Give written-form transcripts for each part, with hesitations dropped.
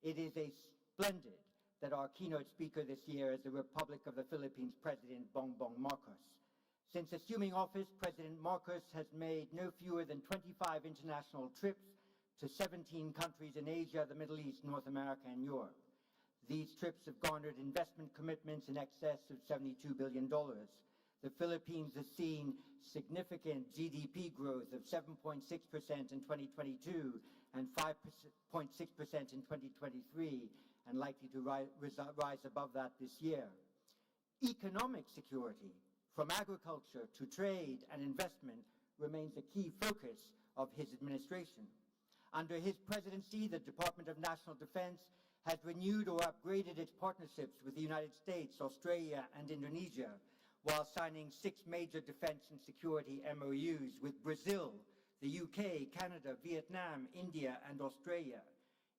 It is splendid that our keynote speaker this year is the Republic of the Philippines President Bongbong Marcos. Since assuming office, President Marcos has made no fewer than 25 international trips to 17 countries in Asia, the Middle East, North America, and Europe. These trips have garnered investment commitments in excess of $72 billion. The Philippines has seen significant GDP growth of 7.6% in 2022 and 5.6% in 2023, and likely to rise above that this year. Economic security, from agriculture to trade and investment, remains a key focus of his administration. Under his presidency, the Department of National Defense has renewed or upgraded its partnerships with the United States, Australia, and Indonesia, while signing 6 major defense and security MOUs with Brazil, the UK, Canada, Vietnam, India, and Australia.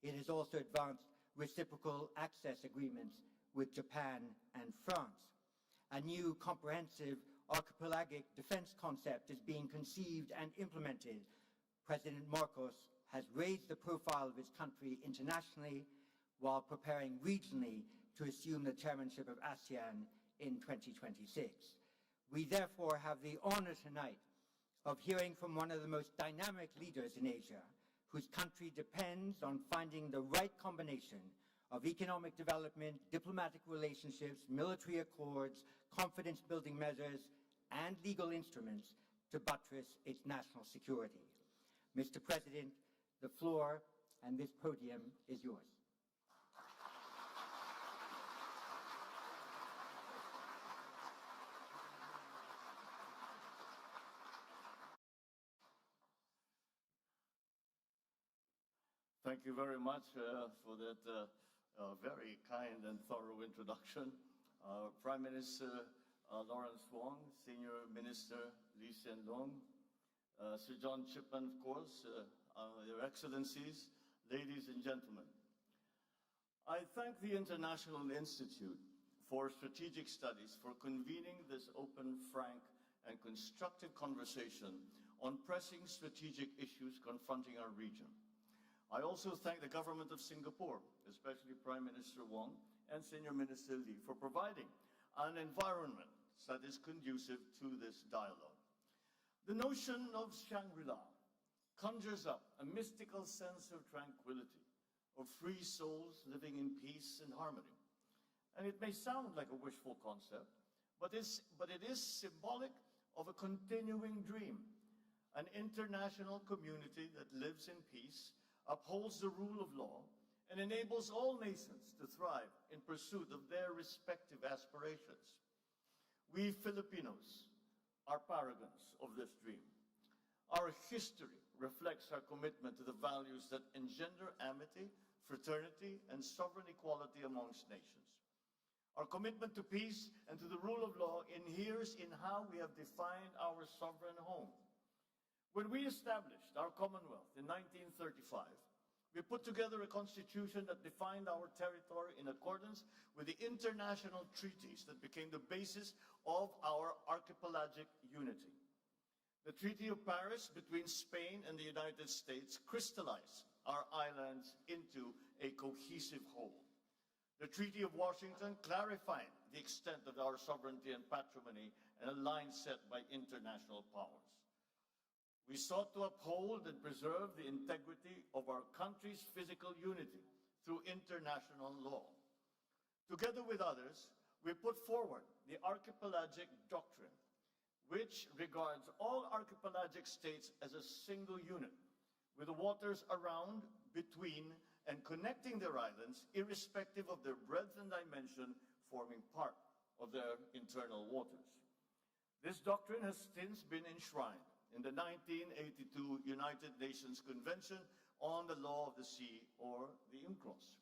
It has also advanced reciprocal access agreements with Japan and France. A new comprehensive archipelagic defense concept is being conceived and implemented. President Marcos has raised the profile of his country internationally while preparing regionally to assume the chairmanship of ASEAN in 2026. We therefore have the honor tonight of hearing from one of the most dynamic leaders in Asia, whose country depends on finding the right combination of economic development, diplomatic relationships, military accords, confidence-building measures, and legal instruments to buttress its national security. Mr. President, the floor and this podium is yours. Thank you very much for that very kind and thorough introduction. Prime Minister Lawrence Wong, Senior Minister Hsien Loong, Sir John Chipman, of course, Your Excellencies, ladies and gentlemen. I thank the International Institute for Strategic Studies for convening this open, frank, and constructive conversation on pressing strategic issues confronting our region. I also thank the government of Singapore, especially Prime Minister Wong and Senior Minister Lee, for providing an environment that is conducive to this dialogue. The notion of Shangri-La conjures up a mystical sense of tranquility, of free souls living in peace and harmony. And it may sound like a wishful concept, but it is symbolic of a continuing dream, an international community that lives in peace, upholds the rule of law, and enables all nations to thrive in pursuit of their respective aspirations. We Filipinos are paragons of this dream. Our history reflects our commitment to the values that engender amity, fraternity, and sovereign equality amongst nations. Our commitment to peace and to the rule of law inheres in how we have defined our sovereign home. When we established our Commonwealth in 1935, we put together a constitution that defined our territory in accordance with the international treaties that became the basis of our archipelagic unity. The Treaty of Paris between Spain and the United States crystallized our islands into a cohesive whole. The Treaty of Washington clarified the extent of our sovereignty and patrimony and a line set by international powers. We sought to uphold and preserve the integrity of our country's physical unity through international law. Together with others, we put forward the Archipelagic Doctrine, which regards all archipelagic states as a single unit, with the waters around, between, and connecting their islands, irrespective of their breadth and dimension, forming part of their internal waters. This doctrine has since been enshrined in the 1982 United Nations Convention on the Law of the Sea, or the UNCLOS.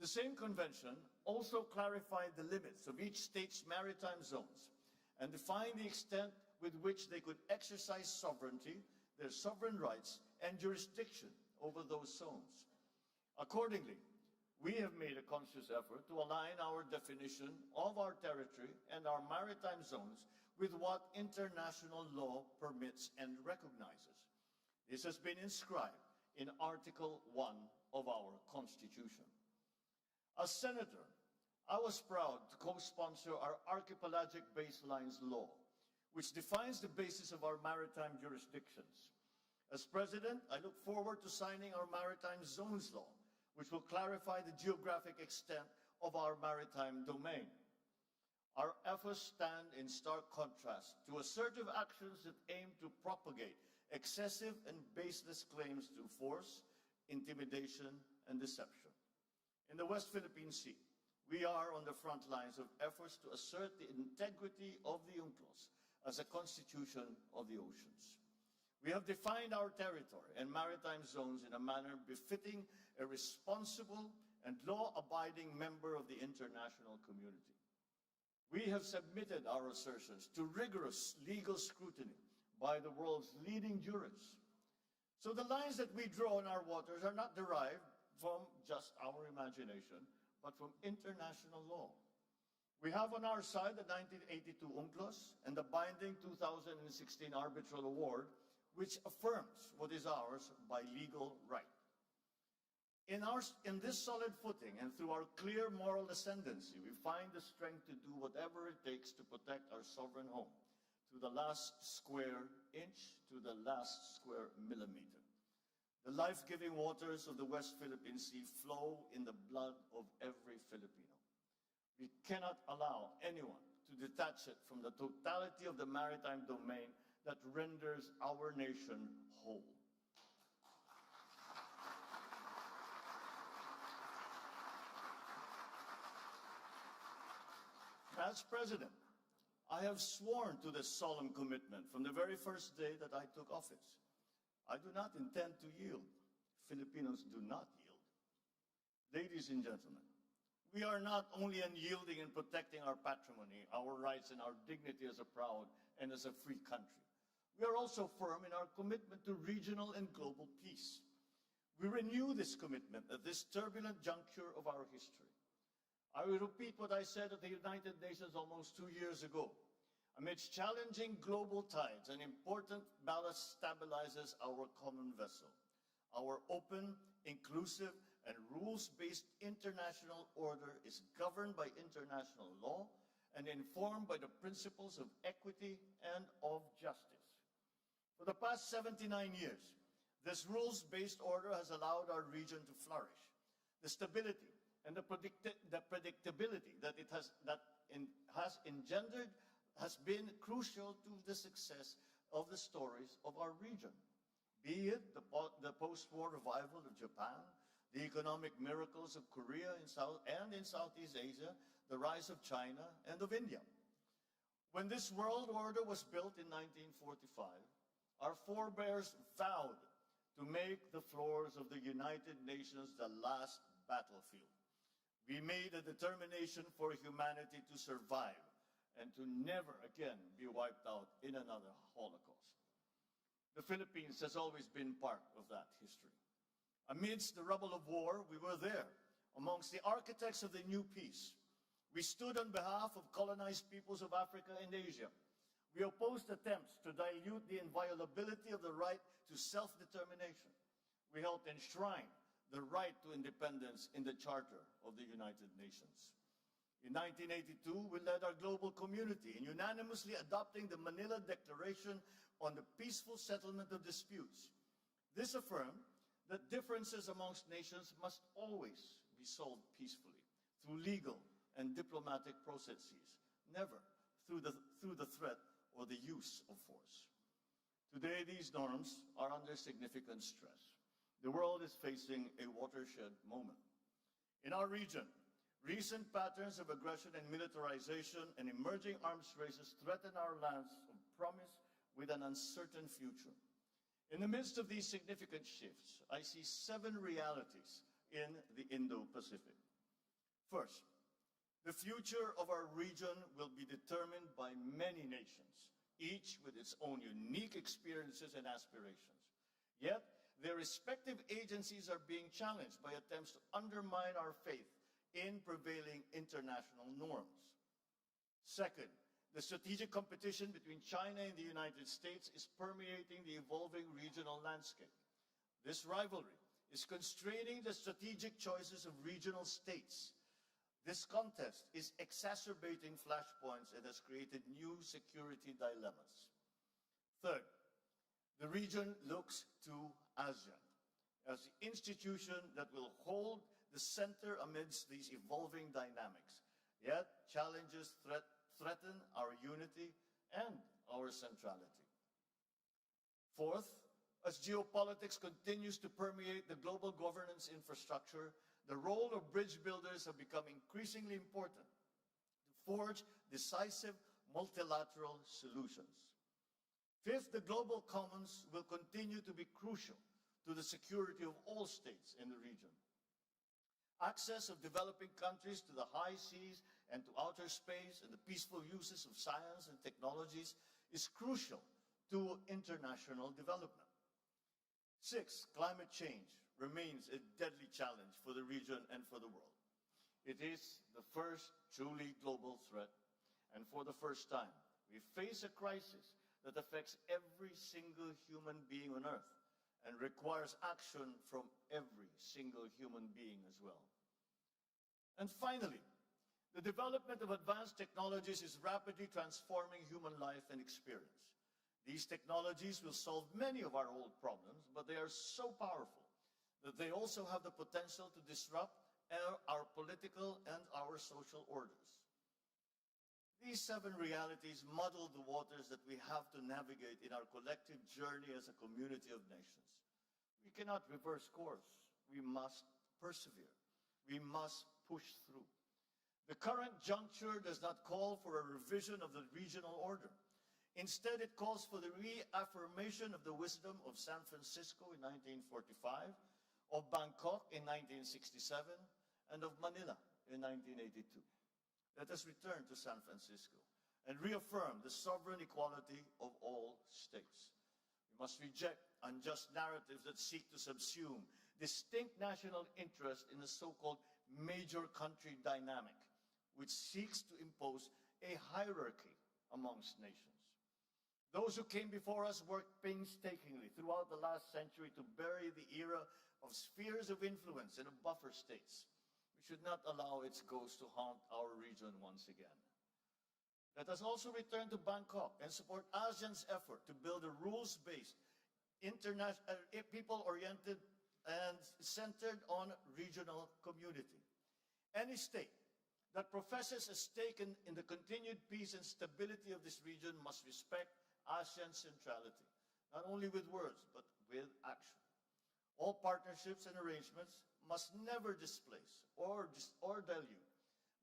The same convention also clarified the limits of each state's maritime zones and defined the extent with which they could exercise sovereignty, their sovereign rights, and jurisdiction over those zones. Accordingly, we have made a conscious effort to align our definition of our territory and our maritime zones with what international law permits and recognizes. This has been inscribed in Article 1 of our Constitution. As Senator, I was proud to co-sponsor our Archipelagic Baselines Law, which defines the basis of our maritime jurisdictions. As President, I look forward to signing our Maritime Zones Law, which will clarify the geographic extent of our maritime domain. Our efforts stand in stark contrast to assertive actions that aim to propagate excessive and baseless claims to force, intimidation, and deception. In the West Philippine Sea, we are on the front lines of efforts to assert the integrity of the UNCLOS as a constitution of the oceans. We have defined our territory and maritime zones in a manner befitting a responsible and law-abiding member of the international community. We have submitted our assertions to rigorous legal scrutiny by the world's leading jurists. So the lines that we draw in our waters are not derived from just our imagination, but from international law. We have on our side the 1982 UNCLOS and the binding 2016 Arbitral Award, which affirms what is ours by legal right. In this solid footing and through our clear moral ascendancy, we find the strength to do whatever it takes to protect our sovereign home, to the last square inch, to the last square millimeter. The life-giving waters of the West Philippine Sea flow in the blood of every Filipino. We cannot allow anyone to detach it from the totality of the maritime domain that renders our nation whole. As President, I have sworn to this solemn commitment from the very first day that I took office. I do not intend to yield. Filipinos do not yield. Ladies and gentlemen, we are not only unyielding in protecting our patrimony, our rights, and our dignity as a proud and as a free country. We are also firm in our commitment to regional and global peace. We renew this commitment at this turbulent juncture of our history. I will repeat what I said at the United Nations almost 2 years ago. Amidst challenging global tides, an important ballast stabilizes our common vessel. Our open, inclusive, and rules-based international order is governed by international law and informed by the principles of equity and of justice. For the past 79 years, this rules-based order has allowed our region to flourish. The stability and the predictability that it has engendered has been crucial to the success of the stories of our region. Be it the post-war revival of Japan, the economic miracles of Korea and in Southeast Asia, the rise of China and of India. When this world order was built in 1945, our forebears vowed to make the floors of the United Nations the last battlefield. We made a determination for humanity to survive and to never again be wiped out in another Holocaust. The Philippines has always been part of that history. Amidst the rubble of war, we were there, amongst the architects of the new peace. We stood on behalf of colonized peoples of Africa and Asia. We opposed attempts to dilute the inviolability of the right to self-determination. We helped enshrine the right to independence in the Charter of the United Nations. In 1982, we led our global community in unanimously adopting the Manila Declaration on the Peaceful Settlement of Disputes. This affirmed that differences amongst nations must always be solved peacefully through legal and diplomatic processes, never through the threat or the use of force. Today, these norms are under significant stress. The world is facing a watershed moment. In our region, recent patterns of aggression and militarization and emerging arms races threaten our lands of promise with an uncertain future. In the midst of these significant shifts, I see 7 realities in the Indo-Pacific. First, the future of our region will be determined by many nations, each with its own unique experiences and aspirations. Yet, their respective agencies are being challenged by attempts to undermine our faith in prevailing international norms. Second, the strategic competition between China and the United States is permeating the evolving regional landscape. This rivalry is constraining the strategic choices of regional states. This contest is exacerbating flashpoints and has created new security dilemmas. Third, the region looks to ASEAN as the institution that will hold the center amidst these evolving dynamics. Yet, challenges threaten our unity and our centrality. Fourth, as geopolitics continues to permeate the global governance infrastructure, the role of bridge builders have become increasingly important to forge decisive multilateral solutions. Fifth, the global commons will continue to be crucial to the security of all states in the region. Access of developing countries to the high seas and to outer space and the peaceful uses of science and technologies is crucial to international development. Sixth, climate change remains a deadly challenge for the region and for the world. It is the first truly global threat, and for the first time, we face a crisis that affects every single human being on Earth and requires action from every single human being as well. And finally, the development of advanced technologies is rapidly transforming human life and experience. These technologies will solve many of our old problems, but they are so powerful that they also have the potential to disrupt our political and our social orders. These 7 realities muddle the waters that we have to navigate in our collective journey as a community of nations. We cannot reverse course. We must persevere. We must push through. The current juncture does not call for a revision of the regional order. Instead, it calls for the reaffirmation of the wisdom of San Francisco in 1945, of Bangkok in 1967, and of Manila in 1982. Let us return to San Francisco and reaffirm the sovereign equality of all states. We must reject unjust narratives that seek to subsume distinct national interest in the so-called major country dynamic, which seeks to impose a hierarchy amongst nations. Those who came before us worked painstakingly throughout the last century to bury the era of spheres of influence and of buffer states. We should not allow its ghost to haunt our region once again. Let us also return to Bangkok and support ASEAN's effort to build a rules-based, people-oriented, and centered on regional community. Any state that professes a stake in the continued peace and stability of this region must respect ASEAN's centrality, not only with words, but with action. All partnerships and arrangements must never displace or dilute,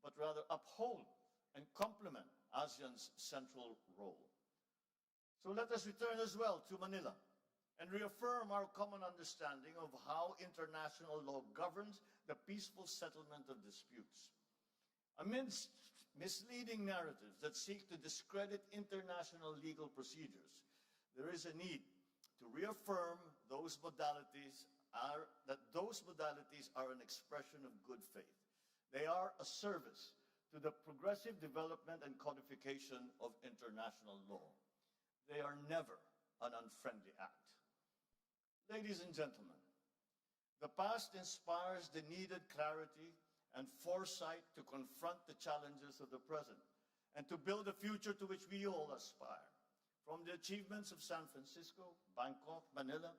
but rather uphold and complement ASEAN's central role. So let us return as well to Manila and reaffirm our common understanding of how international law governs the peaceful settlement of disputes. Amidst misleading narratives that seek to discredit international legal procedures, there is a need to reaffirm those modalities are an expression of good faith. They are a service to the progressive development and codification of international law. They are never an unfriendly act. Ladies and gentlemen, the past inspires the needed clarity and foresight to confront the challenges of the present and to build a future to which we all aspire. From the achievements of San Francisco, Bangkok, Manila,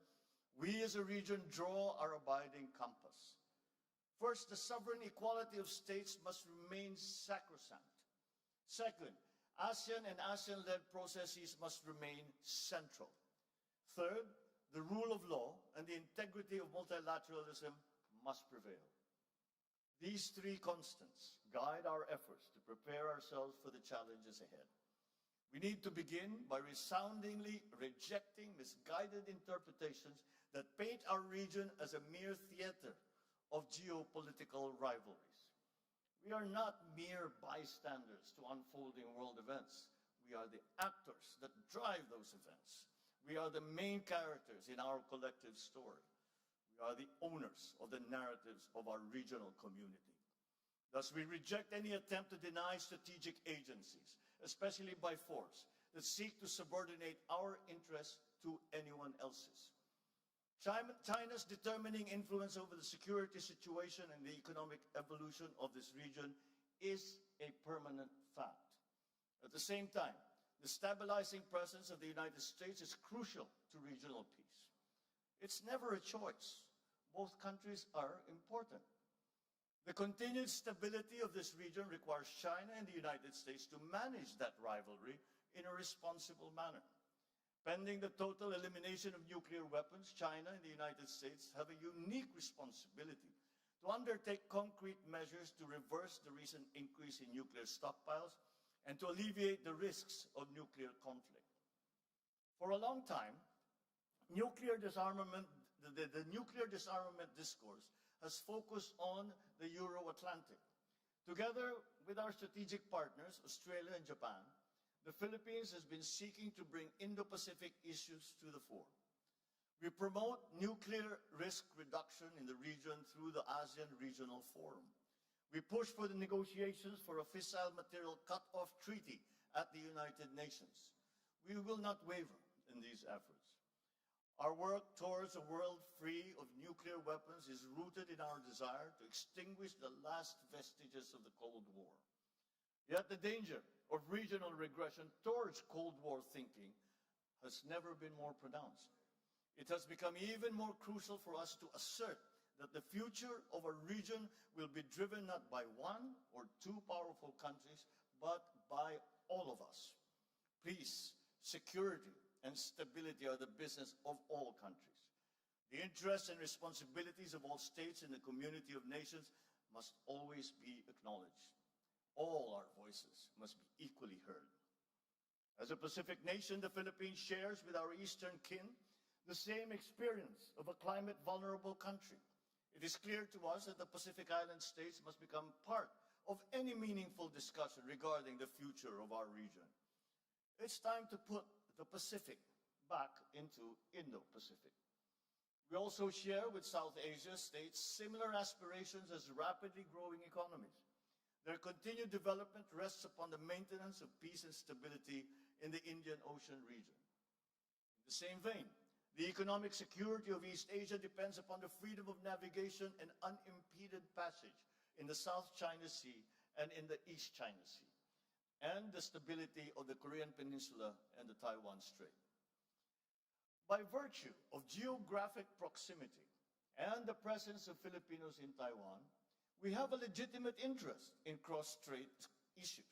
we as a region draw our abiding compass. First, the sovereign equality of states must remain sacrosanct. Second, ASEAN and ASEAN-led processes must remain central. Third, the rule of law and the integrity of multilateralism must prevail. These 3 constants guide our efforts to prepare ourselves for the challenges ahead. We need to begin by resoundingly rejecting misguided interpretations that paint our region as a mere theater of geopolitical rivalries. We are not mere bystanders to unfolding world events. We are the actors that drive those events. We are the main characters in our collective story. We are the owners of the narratives of our regional community. Thus, we reject any attempt to deny strategic agencies, especially by force, that seek to subordinate our interests to anyone else's. China's determining influence over the security situation and the economic evolution of this region is a permanent fact. At the same time, the stabilizing presence of the United States is crucial to regional peace. It's never a choice. Both countries are important. The continued stability of this region requires China and the United States to manage that rivalry in a responsible manner. Pending the total elimination of nuclear weapons, China and the United States have a unique responsibility to undertake concrete measures to reverse the recent increase in nuclear stockpiles and to alleviate the risks of nuclear conflict. For a long time, the nuclear disarmament discourse has focused on the Euro-Atlantic. Together with our strategic partners, Australia and Japan, the Philippines has been seeking to bring Indo-Pacific issues to the fore. We promote nuclear risk reduction in the region through the ASEAN Regional Forum. We push for the negotiations for a fissile material cut-off treaty at the United Nations. We will not waver in these efforts. Our work towards a world free of nuclear weapons is rooted in our desire to extinguish the last vestiges of the Cold War. Yet the danger of regional regression towards Cold War thinking has never been more pronounced. It has become even more crucial for us to assert that the future of our region will be driven not by one or two powerful countries, but by all of us. Peace, security, and stability are the business of all countries. The interests and responsibilities of all states in the community of nations must always be acknowledged. All our voices must be equally heard. As a Pacific nation, the Philippines shares with our eastern kin the same experience of a climate-vulnerable country. It is clear to us that the Pacific Island states must become part of any meaningful discussion regarding the future of our region. It's time to put the Pacific back into Indo-Pacific. We also share with South Asia states similar aspirations as rapidly growing economies. Their continued development rests upon the maintenance of peace and stability in the Indian Ocean region. In the same vein, the economic security of East Asia depends upon the freedom of navigation and unimpeded passage in the South China Sea and in the East China Sea, and the stability of the Korean Peninsula and the Taiwan Strait. By virtue of geographic proximity and the presence of Filipinos in Taiwan, we have a legitimate interest in cross-strait issues.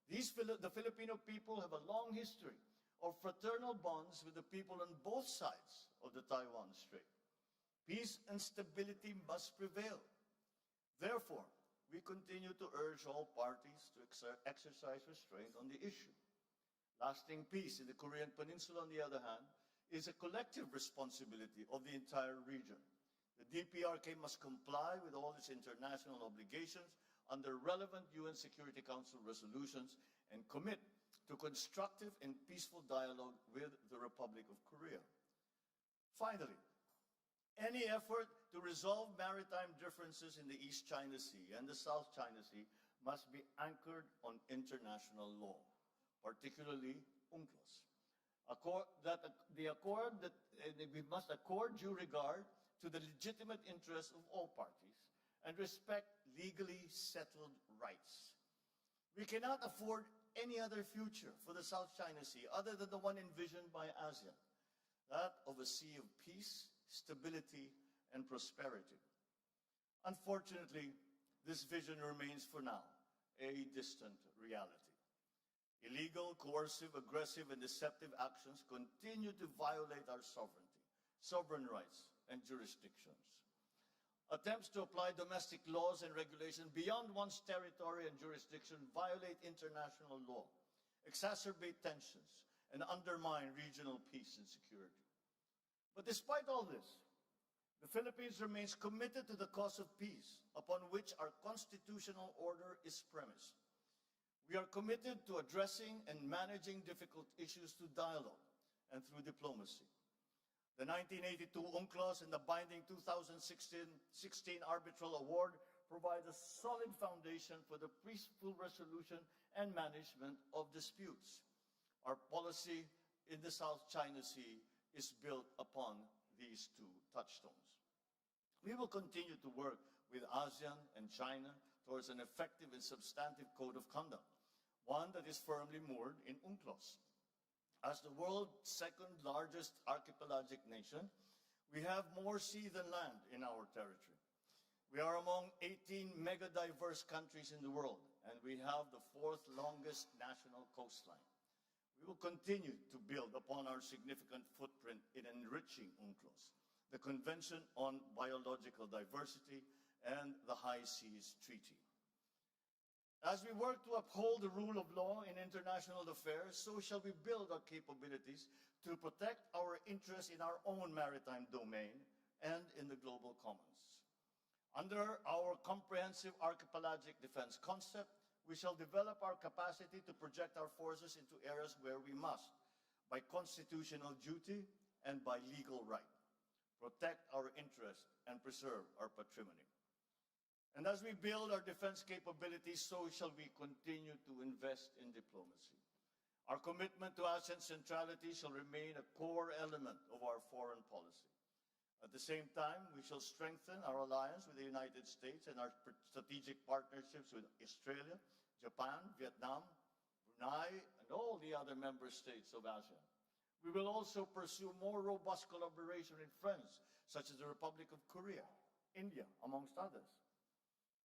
The Filipino people have a long history of fraternal bonds with the people on both sides of the Taiwan Strait. Peace and stability must prevail. Therefore, we continue to urge all parties to exercise restraint on the issue. Lasting peace in the Korean Peninsula, on the other hand, is a collective responsibility of the entire region. The DPRK must comply with all its international obligations under relevant UN Security Council resolutions and commit to constructive and peaceful dialogue with the Republic of Korea. Finally, any effort to resolve maritime differences in the East China Sea and the South China Sea must be anchored on international law, particularly UNCLOS. We must accord due regard to the legitimate interests of all parties and respect legally settled rights. We cannot afford any other future for the South China Sea other than the one envisioned by ASEAN, that of a sea of peace, stability, and prosperity. Unfortunately, this vision remains for now a distant reality. Illegal, coercive, aggressive, and deceptive actions continue to violate our sovereignty, sovereign rights, and jurisdictions. Attempts to apply domestic laws and regulations beyond one's territory and jurisdiction violate international law, exacerbate tensions, and undermine regional peace and security. But despite all this, the Philippines remains committed to the cause of peace upon which our constitutional order is premised. We are committed to addressing and managing difficult issues through dialogue and through diplomacy. The 1982 UNCLOS and the binding 2016 arbitral award provide a solid foundation for the peaceful resolution and management of disputes. Our policy in the South China Sea is built upon these two touchstones. We will continue to work with ASEAN and China towards an effective and substantive code of conduct, one that is firmly moored in UNCLOS. As the world's second largest archipelagic nation, we have more sea than land in our territory. We are among 18 mega-diverse countries in the world, and we have the fourth longest national coastline. We will continue to build upon our significant footprint in enriching UNCLOS, the Convention on Biological Diversity, and the High Seas Treaty. As we work to uphold the rule of law in international affairs, so shall we build our capabilities to protect our interests in our own maritime domain and in the global commons. Under our comprehensive archipelagic defense concept, we shall develop our capacity to project our forces into areas where we must, by constitutional duty and by legal right, protect our interests and preserve our patrimony. And as we build our defense capabilities, so shall we continue to invest in diplomacy. Our commitment to ASEAN centrality shall remain a core element of our foreign policy. At the same time, we shall strengthen our alliance with the United States and our strategic partnerships with Australia, Japan, Vietnam, Brunei, and all the other member states of ASEAN. We will also pursue more robust collaboration with friends, such as the Republic of Korea, India, amongst others.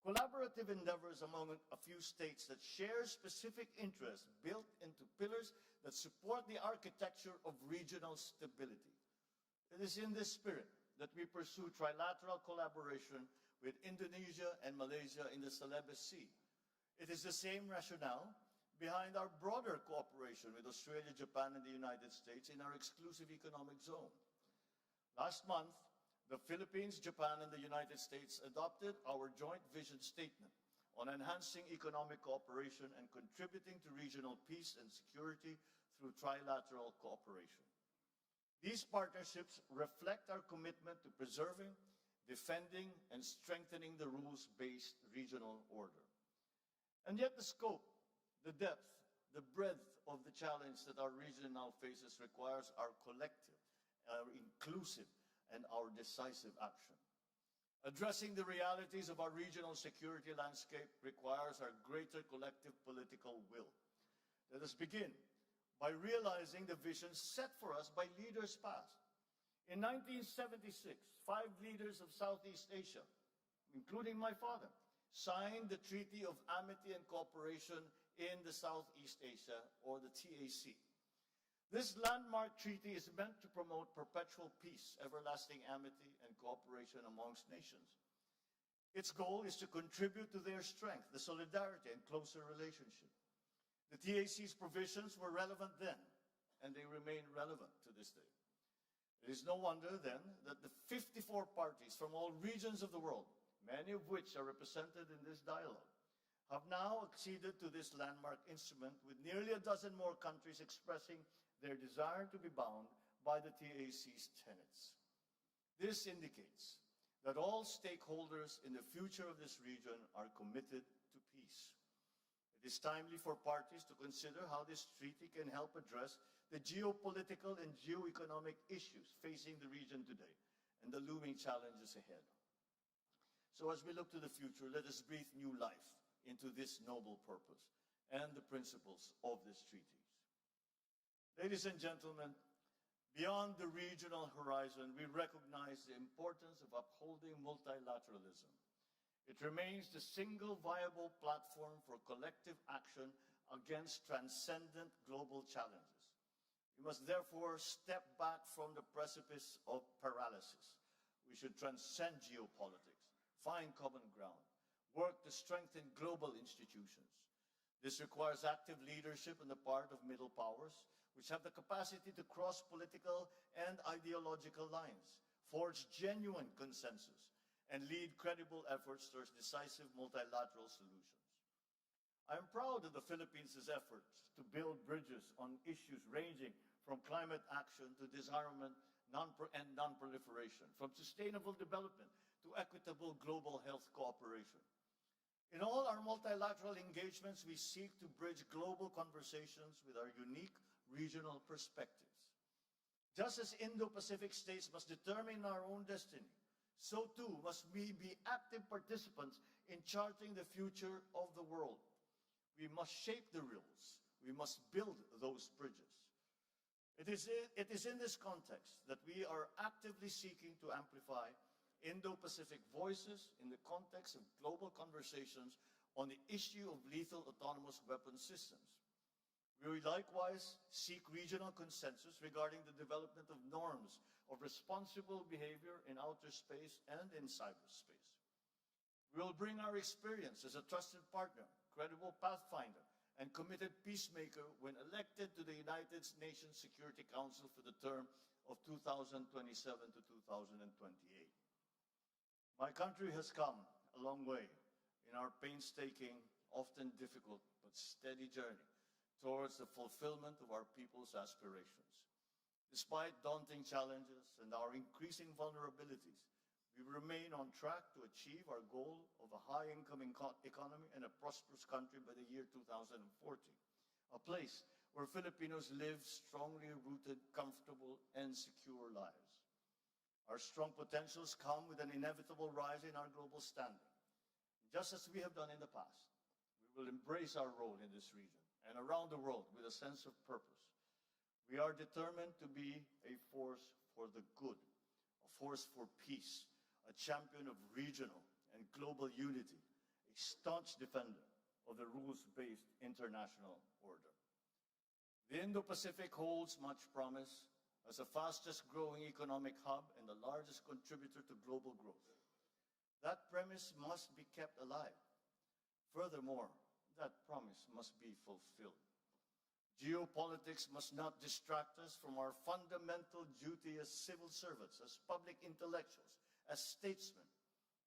Collaborative endeavors among a few states that share specific interests built into pillars that support the architecture of regional stability. It is in this spirit that we pursue trilateral collaboration with Indonesia and Malaysia in the Celebes Sea. It is the same rationale behind our broader cooperation with Australia, Japan, and the United States in our exclusive economic zone. Last month, the Philippines, Japan, and the United States adopted our joint vision statement on enhancing economic cooperation and contributing to regional peace and security through trilateral cooperation. These partnerships reflect our commitment to preserving, defending, and strengthening the rules-based regional order. And yet the scope, the depth, the breadth of the challenge that our region now faces requires our collective, our inclusive, and our decisive action. Addressing the realities of our regional security landscape requires our greater collective political will. Let us begin by realizing the vision set for us by leaders past. In 1976, 5 leaders of Southeast Asia, including my father, signed the Treaty of Amity and Cooperation in the Southeast Asia, or the TAC. This landmark treaty is meant to promote perpetual peace, everlasting amity, and cooperation amongst nations. Its goal is to contribute to their strength, the solidarity, and closer relationship. The TAC's provisions were relevant then, and they remain relevant to this day. It is no wonder, then, that the 54 parties from all regions of the world, many of which are represented in this dialogue, have now acceded to this landmark instrument, with nearly a dozen more countries expressing their desire to be bound by the TAC's tenets. This indicates that all stakeholders in the future of this region are committed to peace. It is timely for parties to consider how this treaty can help address the geopolitical and geoeconomic issues facing the region today and the looming challenges ahead. So as we look to the future, let us breathe new life into this noble purpose and the principles of this treaty. Ladies and gentlemen, beyond the regional horizon, we recognize the importance of upholding multilateralism. It remains the single viable platform for collective action against transcendent global challenges. We must therefore step back from the precipice of paralysis. We should transcend geopolitics, find common ground, work to strengthen global institutions. This requires active leadership on the part of middle powers, which have the capacity to cross political and ideological lines, forge genuine consensus, and lead credible efforts towards decisive multilateral solutions. I am proud of the Philippines' efforts to build bridges on issues ranging from climate action to disarmament and non-proliferation, from sustainable development to equitable global health cooperation. In all our multilateral engagements, we seek to bridge global conversations with our unique regional perspectives. Just as Indo-Pacific states must determine our own destiny, so too must we be active participants in charting the future of the world. We must shape the rules. We must build those bridges. It is in this context that we are actively seeking to amplify Indo-Pacific voices in the context of global conversations on the issue of lethal autonomous weapon systems. We will likewise seek regional consensus regarding the development of norms of responsible behavior in outer space and in cyberspace. We will bring our experience as a trusted partner, credible pathfinder, and committed peacemaker when elected to the United Nations Security Council for the term of 2027 to 2028. My country has come a long way in our painstaking, often difficult, but steady journey towards the fulfillment of our people's aspirations. Despite daunting challenges and our increasing vulnerabilities, we remain on track to achieve our goal of a high-income economy and a prosperous country by the year 2040, a place where Filipinos live strongly rooted, comfortable, and secure lives. Our strong potentials come with an inevitable rise in our global standing. Just as we have done in the past, we will embrace our role in this region and around the world with a sense of purpose. We are determined to be a force for the good, a force for peace, a champion of regional and global unity, a staunch defender of the rules-based international order. The Indo-Pacific holds much promise as the fastest-growing economic hub and the largest contributor to global growth. That premise must be kept alive. Furthermore, that promise must be fulfilled. Geopolitics must not distract us from our fundamental duty as civil servants, as public intellectuals, as statesmen,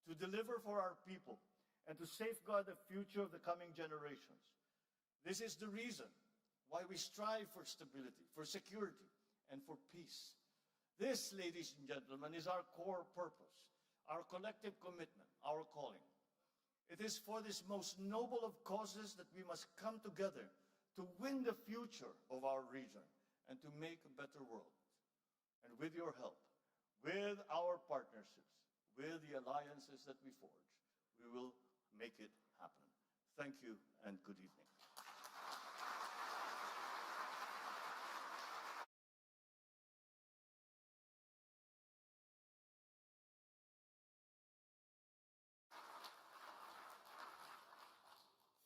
to deliver for our people and to safeguard the future of the coming generations. This is the reason why we strive for stability, for security, and for peace. This, ladies and gentlemen, is our core purpose, our collective commitment, our calling. It is for this most noble of causes that we must come together to win the future of our region and to make a better world. And with your help, with our partnerships, with the alliances that we forge, we will make it happen. Thank you and good evening.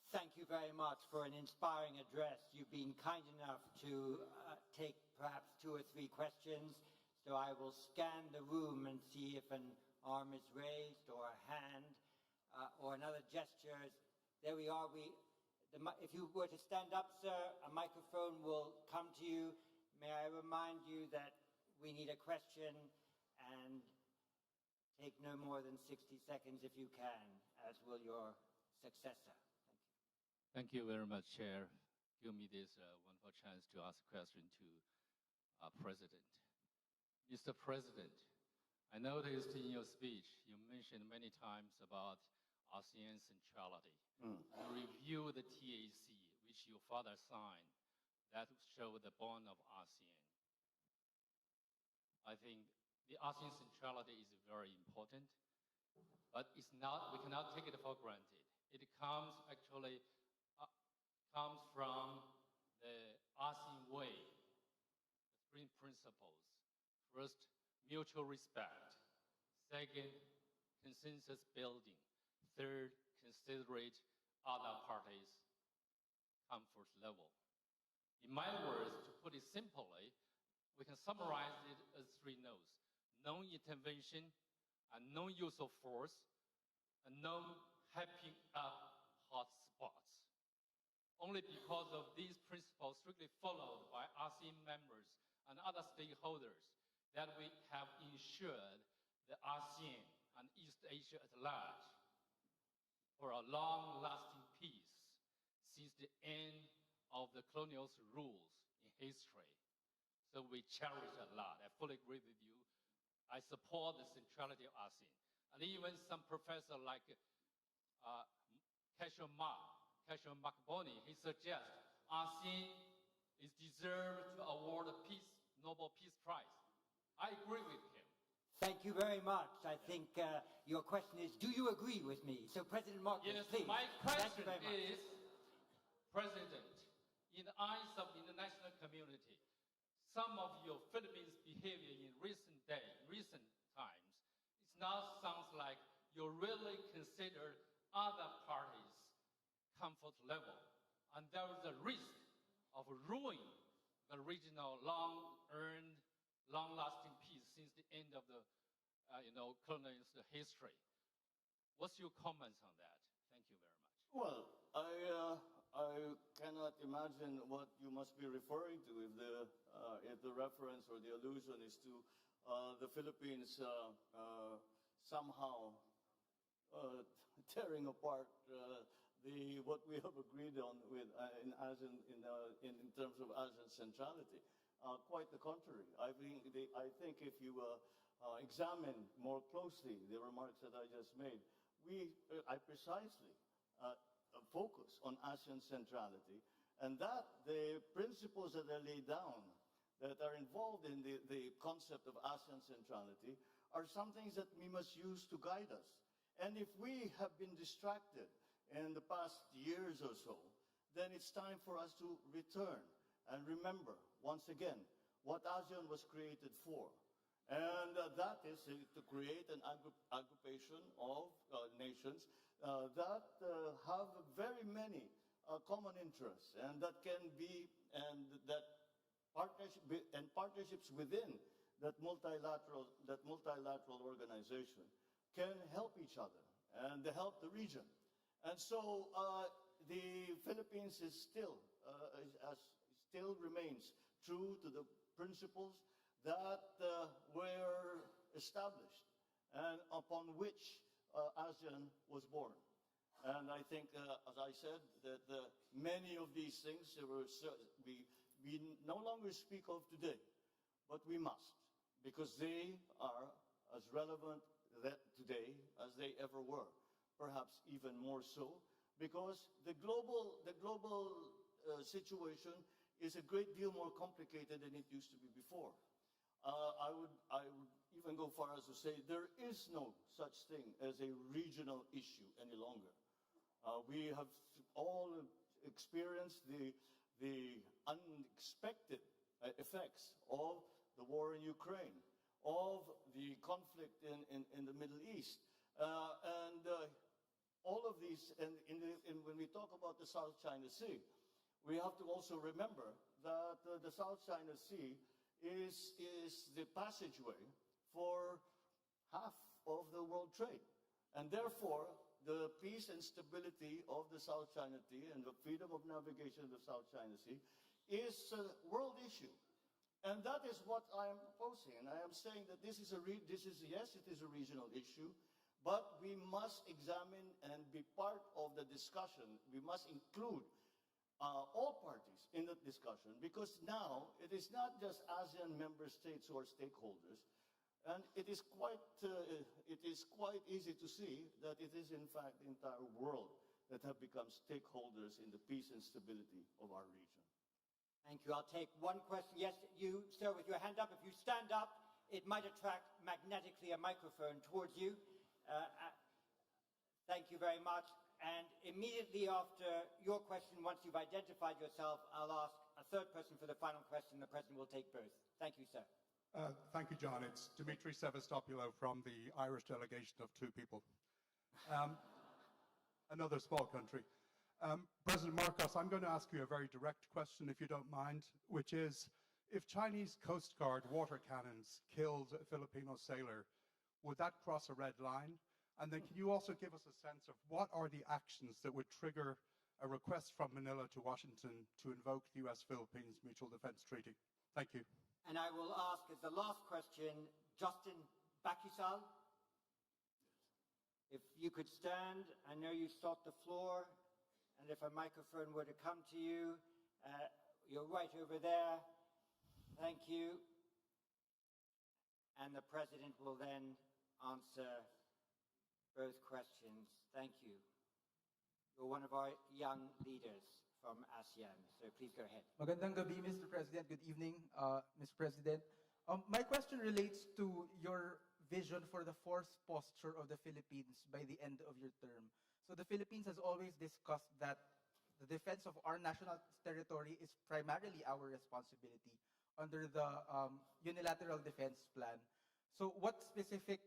Thank you very much for an inspiring address. You've been kind enough to take perhaps 2 or 3 questions. So I will scan the room and see if an arm is raised or a hand or another gesture. There we are. If you were to stand up, sir, a microphone will come to you. May I remind you that we need a question and take no more than 60 seconds if you can, as will your successor. Thank you very much, Chair. Give me this wonderful chance to ask a question to President. Mr. President, I noticed in your speech you mentioned many times about ASEAN centrality. And review the TAC, which your father signed, that show the bond of ASEAN. I think the ASEAN centrality is very important, but we cannot take it for granted. It comes from the ASEAN way, the 3 principles. First, mutual respect. Second, consensus building. Third, considerate other parties' comfort level. In my words, to put it simply, we can summarize it as 3 no's. Non-intervention, and non-use of force, and non-hyping up hot spots. Only because of these principles strictly followed by ASEAN members and other stakeholders that we have ensured the ASEAN and East Asia at large for a long-lasting peace since the end of the colonial rules in history. So we cherish a lot. I fully agree with you. I support the centrality of ASEAN. And even some professor like Cashion Makboni, he suggests ASEAN is deserved to award a peace Nobel Peace Prize. I agree with him. Thank you very much. I think your question is, do you agree with me? So President Marcos, Yes, please. my Thank you question very much. is, President, in the eyes of the international community, some of your Philippines behavior in recent times, it now sounds like you really consider other parties' comfort level, and there is a risk of ruining the regional long-earned, long-lasting peace since the end of the, colonialist history. What's your comments on that? Thank you very much. Well, I cannot imagine what you must be referring to if the reference or the allusion is to the Philippines somehow tearing apart what we have agreed on with in terms of ASEAN centrality. Quite the contrary. I think if you examine more closely the remarks that I just made, I precisely focus on ASEAN centrality, and that the principles that are laid down that are involved in the concept of ASEAN centrality are some things that we must use to guide us. And if we have been distracted in the past years or so, then it's time for us to return and remember, once again, what ASEAN was created for. And that is to create an aggregation of nations that have very many common interests, and that can be, and that partnerships within that multilateral organization can help each other and help the region. And so the Philippines is still remains true to the principles that were established and upon which ASEAN was born. And I think, as I said, that many of these things we no longer speak of today, but we must, because they are as relevant today as they ever were, perhaps even more so, because the global situation is a great deal more complicated than it used to be before. I would even go far as to say there is no such thing as a regional issue any longer. We have all experienced the unexpected effects of the war in Ukraine, of the conflict in the Middle East, and all of these. And when we talk about the South China Sea, we have to also remember that the South China Sea is the passageway for half of the world trade. And therefore, the peace and stability of the South China Sea and the freedom of navigation of the South China Sea is a world issue. And that is what I am proposing. And I am saying that yes, it is a regional issue, but we must examine and be part of the discussion. We must include all parties in the discussion, because now it is not just ASEAN member states who are stakeholders, and it is quite easy to see that it is in fact the entire world that have become stakeholders in the peace and stability of our region. Thank you. I'll take one question. Yes, you, sir, with your hand up. If you stand up, it might attract magnetically a microphone towards you. Thank you very much. And immediately after your question, once you've identified yourself, I'll ask a third person for the final question. The President will take both. Thank you, sir. Thank you, John. It's Dimitri Sevastopoulos from the Irish delegation of two people. Another small country. President Marcos, I'm going to ask you a very direct question, if you don't mind, which is, if Chinese Coast Guard water cannons killed a Filipino sailor, would that cross a red line? And then can you also give us a sense of what are the actions that would trigger a request from Manila to Washington to invoke the U.S.-Philippines Mutual Defense Treaty? Thank you. And I will ask as the last question, Justin Bakisal. If you could stand, I know you sought the floor, and if a microphone were to come to you, you're right over there. Thank you. And the President will then answer both questions. Thank you. You're one of our young leaders from ASEAN. So please go ahead. Magandang gabi, Mr. President. Good evening, Mr. President. My question relates to your vision for the force posture of the Philippines by the end of your term. So the Philippines has always discussed that the defense of our national territory is primarily our responsibility under the unilateral defense plan. So what specific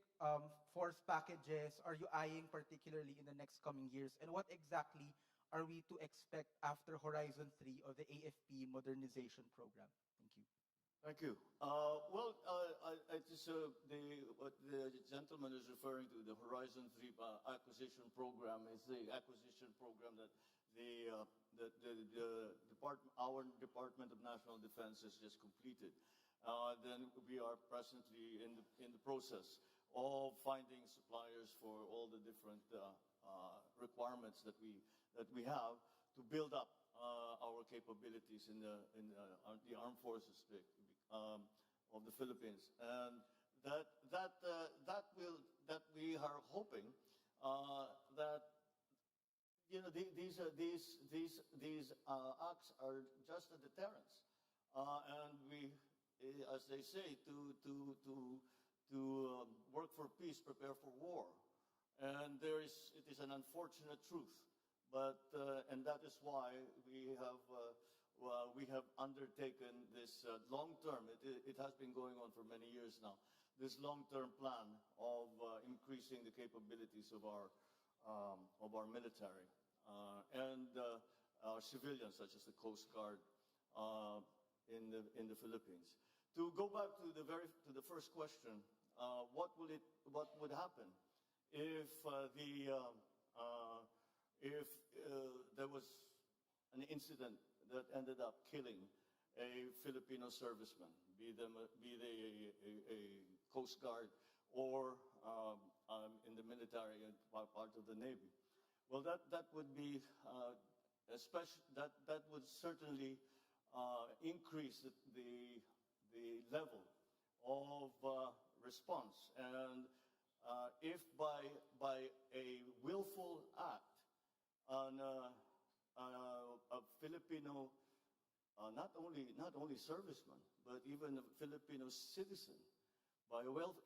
force packages are you eyeing particularly in the next coming years? And what exactly are we to expect after Horizon 3 of the AFP modernization program? Thank you. Thank you. It is what the gentleman is referring to, the Horizon 3 acquisition program, is the acquisition program that our Department of National Defense has just completed. Then we are presently in the process of finding suppliers for all the different requirements that we have to build up our capabilities in the armed forces of the Philippines, and that we are hoping that these acts are just a deterrence, and we, as they say, to work for peace, prepare for war, and it is an unfortunate truth. But and that is why we have undertaken this long-term. It has been going on for many years now. This long-term plan of increasing the capabilities of our military and our civilians, such as the Coast Guard in the Philippines. To go back to the first question, what would happen if there was an incident that ended up killing a Filipino serviceman, be they a Coast Guard or in the military and part of the Navy? Well, that would be that would certainly increase the level of response, and if by a willful act on a Filipino, not only serviceman, but even a Filipino citizen,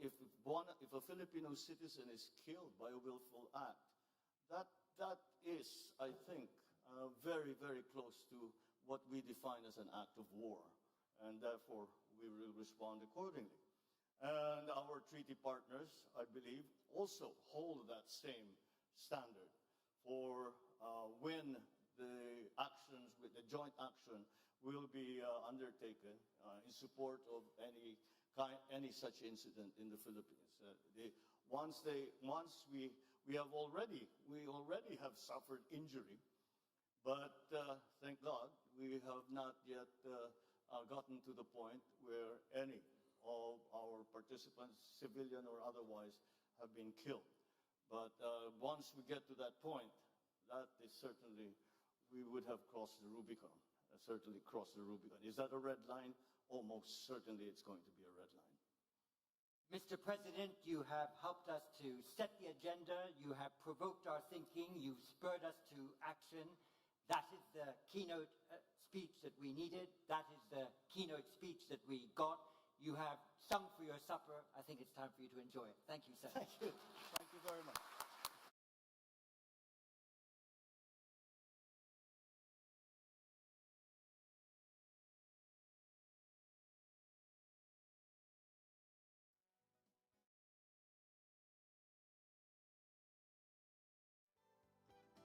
if a Filipino citizen is killed by a willful act, that is, I think, very, very close to what we define as an act of war, and therefore we will respond accordingly. And our treaty partners, I believe, also hold that same standard for when the actions, with the joint action, will be undertaken in support of any such incident in the Philippines. Once we already have suffered injury, but thank God we have not yet gotten to the point where any of our participants, civilian or otherwise, have been killed. But once we get to that point, that is certainly, we would have crossed the Rubicon, certainly crossed the Rubicon. Is that a red line? Almost certainly it's going to be a red line. Mr. President, you have helped us to set the agenda. You have provoked our thinking. You've spurred us to action. That is the keynote speech that we needed. That is the keynote speech that we got. You have sung for your supper. I think it's time for you to enjoy it. Thank you, sir. Thank you. Thank you very much.